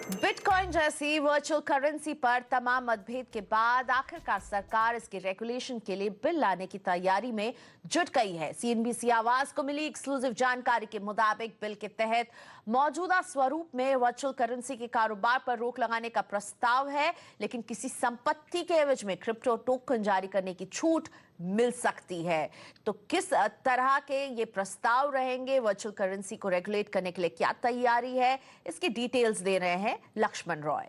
Bitcoin जैसी virtual currency पर तमाम मतभेद के बाद आखिरकार सरकार इसके रेगुलेशन के लिए बिल लाने की तैयारी में जुट गई है। सीएनबीसी आवाज को मिली एक्सक्लूसिव जानकारी के मुताबिक बिल के तहत मौजूदा स्वरूप में वर्चुअल करेंसी के कारोबार पर रोक लगाने का प्रस्ताव है, लेकिन किसी संपत्ति के एवज में क्रिप्टो टोकन जारी करने की छूट मिल सकती है। तो किस तरह के ये प्रस्ताव रहेंगे, वर्चुअल करेंसी को रेगुलेट करने के लिए क्या तैयारी है, इसकी डिटेल्स दे रहे हैं लक्ष्मण रॉय।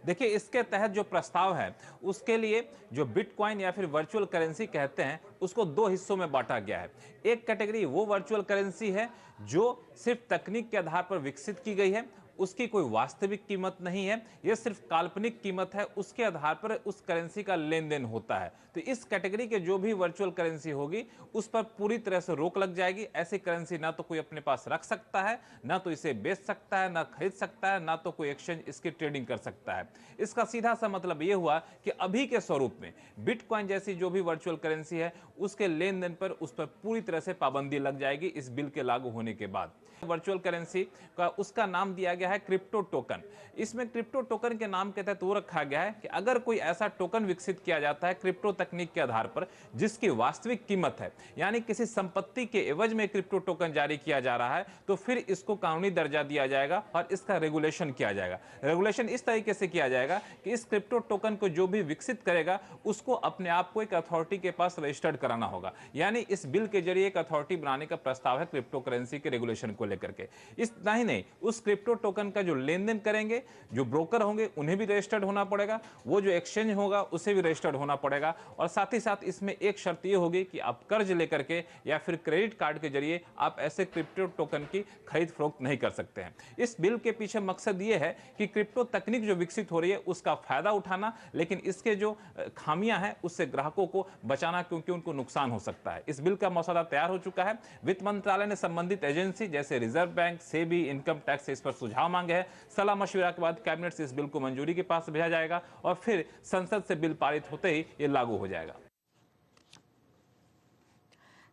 देखिए, इसके तहत जो प्रस्ताव है उसके लिए जो बिटकॉइन या फिर वर्चुअल करेंसी कहते हैं उसको दो हिस्सों में बांटा गया है। एक कैटेगरी वो वर्चुअल करेंसी है जो सिर्फ तकनीक के आधार पर विकसित की गई है, उसकी कोई वास्तविक कीमत नहीं है, यह सिर्फ काल्पनिक कीमत है, उसके आधार पर उस करेंसी का लेन देन होता है। तो इस कैटेगरी के जो भी वर्चुअल करेंसी होगी उस पर पूरी तरह से रोक लग जाएगी। ऐसी करेंसी ना तो कोई अपने पास रख सकता है, ना तो इसे बेच सकता है, ना खरीद सकता है, ना तो कोई एक्सचेंज इसकी ट्रेडिंग कर सकता है। इसका सीधा सा मतलब यह हुआ कि अभी के स्वरूप में बिटकॉइन जैसी जो भी वर्चुअल करेंसी है उसके लेन देन पर उस पर पूरी तरह से पाबंदी लग जाएगी इस बिल के लागू होने के बाद। वर्चुअल करेंसी का उसका नाम दिया गया है क्रिप्टो टोकन। इसमें क्रिप्टो टोकन के नाम के तहत वो रखा गया है कि अगर कोई ऐसा टोकन विकसित किया जाता है क्रिप्टो तकनीक के आधार पर जिसकी वास्तविक कीमत है, यानी किसी संपत्ति के एवज में क्रिप्टो टोकन जारी किया जा रहा है, तो फिर इसको कानूनी दर्जा दिया जाएगा और इसका रेगुलेशन किया जाएगा। रेगुलेशन इस तरीके से किया जाएगा कि इस क्रिप्टो टोकन को जो भी विकसित करेगा उसको अपने आप को एक अथॉरिटी के पास रजिस्टर्ड कराना होगा। यानी इस बिल के जरिए एक अथॉरिटी बनाने का प्रस्ताव है क्रिप्टो करेंसी के रेगुलेशन को लेकर के। इतना ही नहीं, उस क्रिप्टो टोकन का जो लेन देन करेंगे, जो ब्रोकर होंगे उन्हें भी रजिस्टर्ड होना पड़ेगा, वो जो एक्सचेंज होगा उसे भी रजिस्टर्ड होना पड़ेगा। और साथ ही साथ इसमें एक शर्त यह होगी कि आप कर्ज लेकर के या फिर क्रेडिट कार्ड के जरिए आप ऐसे क्रिप्टो टोकन की खरीद फरोख्त नहीं कर सकते हैं। इस बिल के पीछे मकसद यह है कि क्रिप्टो तकनीक जो विकसित हो रही है उसका फायदा उठाना, लेकिन इसके जो खामियां हैं उससे ग्राहकों को बचाना, क्योंकि उनको नुकसान हो सकता है। इस बिल का मसौदा तैयार हो चुका है। वित्त मंत्रालय ने संबंधित एजेंसी जैसे reserve bank, SEBI, income tax से इस पर सुझाव मांगे हैं। सलाह मशविरा के बाद कैबिनेट से इस बिल को मंजूरी के पास भेजा जाएगा और फिर संसद से बिल पारित होते ही ये लागू हो जाएगा।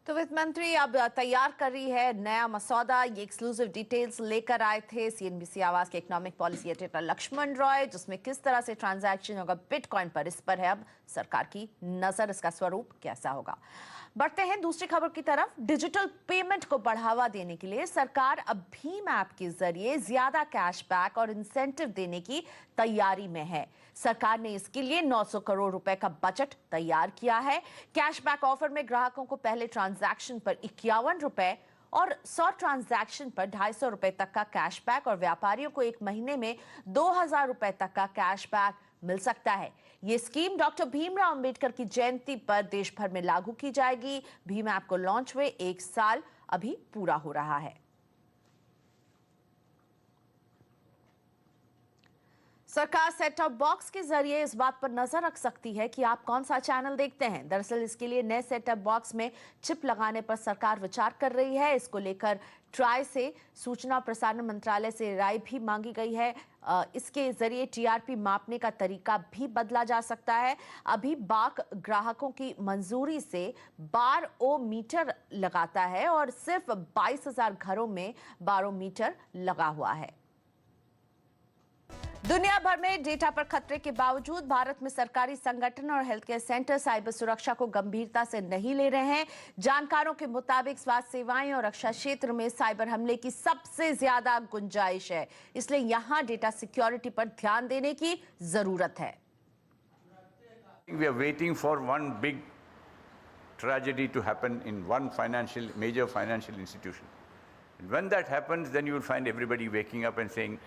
तो वित्त मंत्री अब तैयार कर रही है नया मसौदा। ये एक्सक्लूसिव डिटेल्स लेकर आए थे सीएनबीसी आवाज के economic policy editor Lakshman Roy, जिसमें किस तरह से ट्रांजैक्शन होगा बिटकॉइन पर, इस पर है अब सरकार की नजर, इसका स्वरूप कैसा होगा। बढ़ते हैं दूसरी खबर की तरफ। डिजिटल पेमेंट को बढ़ावा देने के लिए सरकार अब भीम ऐप के जरिए ज्यादा कैशबैक और इंसेंटिव देने की तैयारी में है। सरकार ने इसके लिए 900 करोड़ रुपए का बजट तैयार किया है। कैशबैक ऑफर में ग्राहकों को पहले ट्रांजैक्शन पर 51 रुपए और 100 ट्रांजैक्शन पर 250 रुपए तक का कैशबैक और व्यापारियों को एक महीने में 2000 रुपए तक का कैशबैक मिल सकता है। ये स्कीम डॉक्टर भीमराव अंबेडकर की जयंती पर देश भर में लागू की जाएगी। भीम ऐप को लॉन्च हुए 1 साल अभी पूरा हो रहा है। सरकार सेट टॉप बॉक्स के जरिए इस बात पर नजर रख सकती है कि आप कौन सा चैनल देखते हैं। दरअसल इसके लिए नए सेट टॉप बॉक्स में चिप लगाने पर सरकार विचार कर रही है। इसको लेकर ट्राई से सूचना और प्रसारण मंत्रालय से राय भी मांगी गई है। इसके जरिए टीआरपी मापने का तरीका भी बदला जा सकता है। अभी बाक ग्राहकों की मंजूरी से बारोमीटर लगाता है और सिर्फ 22,000 घरों में बारोमीटर लगा हुआ है। दुनिया भर में डेटा पर खतरे के बावजूद भारत में सरकारी संगठन और हेल्थ केयर सेंटर साइबर सुरक्षा को गंभीरता से नहीं ले रहे हैं। जानकारों के मुताबिक स्वास्थ्य सेवाएं और रक्षा क्षेत्र में साइबर हमले की सबसे ज्यादा गुंजाइश है, इसलिए यहां डेटा सिक्योरिटी पर ध्यान देने की जरूरत है। We are waiting for one big tragedy to happen in one major financial institution. And when that happens, then you will find everybody waking up and saying,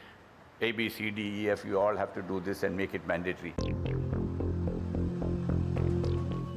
A, B, C, D, E, F, you all have to do this and make it mandatory.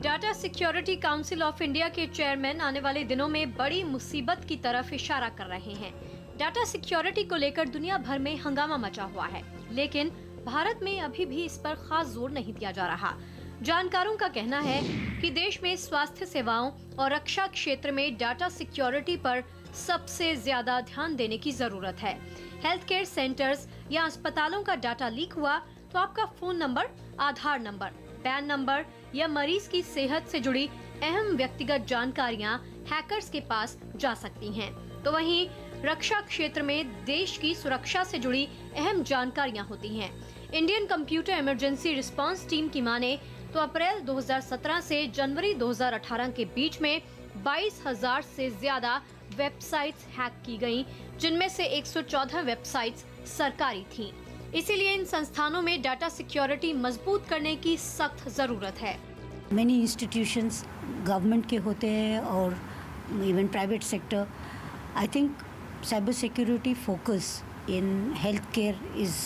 Data security council of India के chairman आने वाले दिनों में बड़ी मुसीबत की तरफ इशारा कर रहे हैं। डाटा सिक्योरिटी को लेकर दुनिया भर में हंगामा मचा हुआ है, लेकिन भारत में अभी भी इस पर खास जोर नहीं दिया जा रहा। जानकारों का कहना है कि देश में स्वास्थ्य सेवाओं और रक्षा क्षेत्र में डाटा सिक्योरिटी पर सबसे ज्यादा ध्यान देने की जरूरत है। हेल्थ केयर सेंटर्स या अस्पतालों का डाटा लीक हुआ तो आपका फोन नंबर, आधार नंबर, पैन नंबर या मरीज की सेहत से जुड़ी अहम व्यक्तिगत जानकारियां हैकर्स के पास जा सकती हैं। तो वहीं रक्षा क्षेत्र में देश की सुरक्षा से जुड़ी अहम जानकारियां होती हैं। Indian computer emergency response team की माने तो अप्रैल 2017 से जनवरी 2018 के बीच में 22,000 से ज्यादा वेबसाइट्स हैक की गईं, जिनमें से 114 वेबसाइट्स सरकारी थीं। इसीलिए इन संस्थानों में डाटा सिक्योरिटी मजबूत करने की सख्त जरूरत है। Many institutions गवर्नमेंट के होते हैं और even private sector. I think cyber security focus in health care is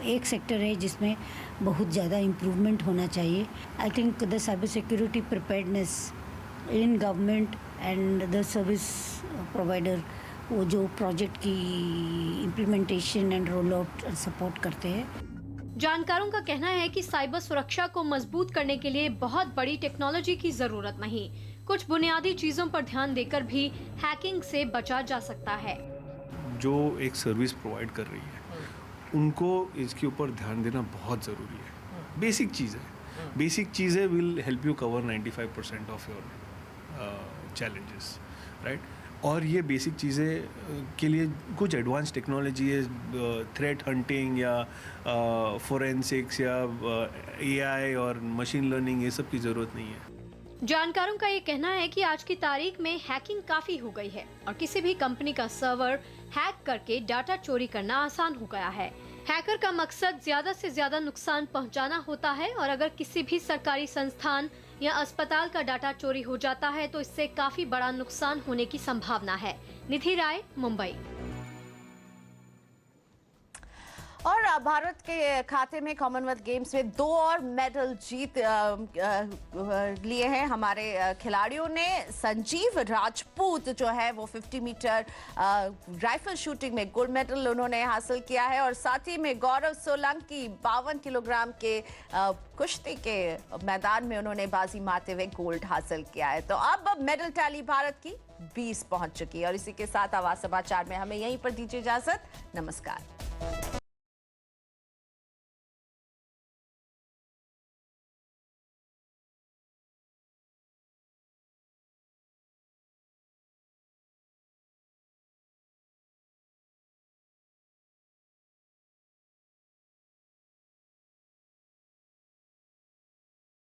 एक सेक्टर है जिसमें बहुत ज़्यादा इम्प्रूवमेंट होना चाहिए। I think the cyber security preparedness in government and the service provider, वो जो प्रोजेक्ट की implementation and roll out support करते हैं। जानकारों का कहना है कि साइबर सुरक्षा को मजबूत करने के लिए बहुत बड़ी टेक्नोलॉजी की जरूरत नहीं, कुछ बुनियादी चीजों पर ध्यान देकर भी हैकिंग से बचा जा सकता है। जो एक सर्विस प्रोवाइड कर रही है उनको इसके ऊपर ध्यान देना बहुत ज़रूरी है। बेसिक चीज़ें will help you cover 95% of your challenges, right. और ये बेसिक चीज़ें के लिए कुछ एडवांस टेक्नोलॉजी है, थ्रेट हंटिंग या फोरेंसिक्स या AI और मशीन लर्निंग, ये सब की ज़रूरत नहीं है। जानकारों का ये कहना है कि आज की तारीख में हैकिंग काफी हो गई है और किसी भी कंपनी का सर्वर हैक करके डाटा चोरी करना आसान हो गया है। हैकर का मकसद ज्यादा से ज्यादा नुकसान पहुंचाना होता है और अगर किसी भी सरकारी संस्थान या अस्पताल का डाटा चोरी हो जाता है तो इससे काफी बड़ा नुकसान होने की संभावना है। निधि राय, मुंबई। और भारत के खाते में कॉमनवेल्थ गेम्स में 2 और मेडल जीत लिए हैं हमारे खिलाड़ियों ने। संजीव राजपूत जो है वो 50 मीटर राइफल शूटिंग में गोल्ड मेडल उन्होंने हासिल किया है और साथ ही में गौरव सोलंकी 52 किलोग्राम के कुश्ती के मैदान में उन्होंने बाजी मारते हुए गोल्ड हासिल किया है। तो अब मेडल टैली भारत की 20 पहुंच चुकी है। और इसी के साथ आवाज समाचार में हमें यहीं पर दीजिए इजाजत। नमस्कार।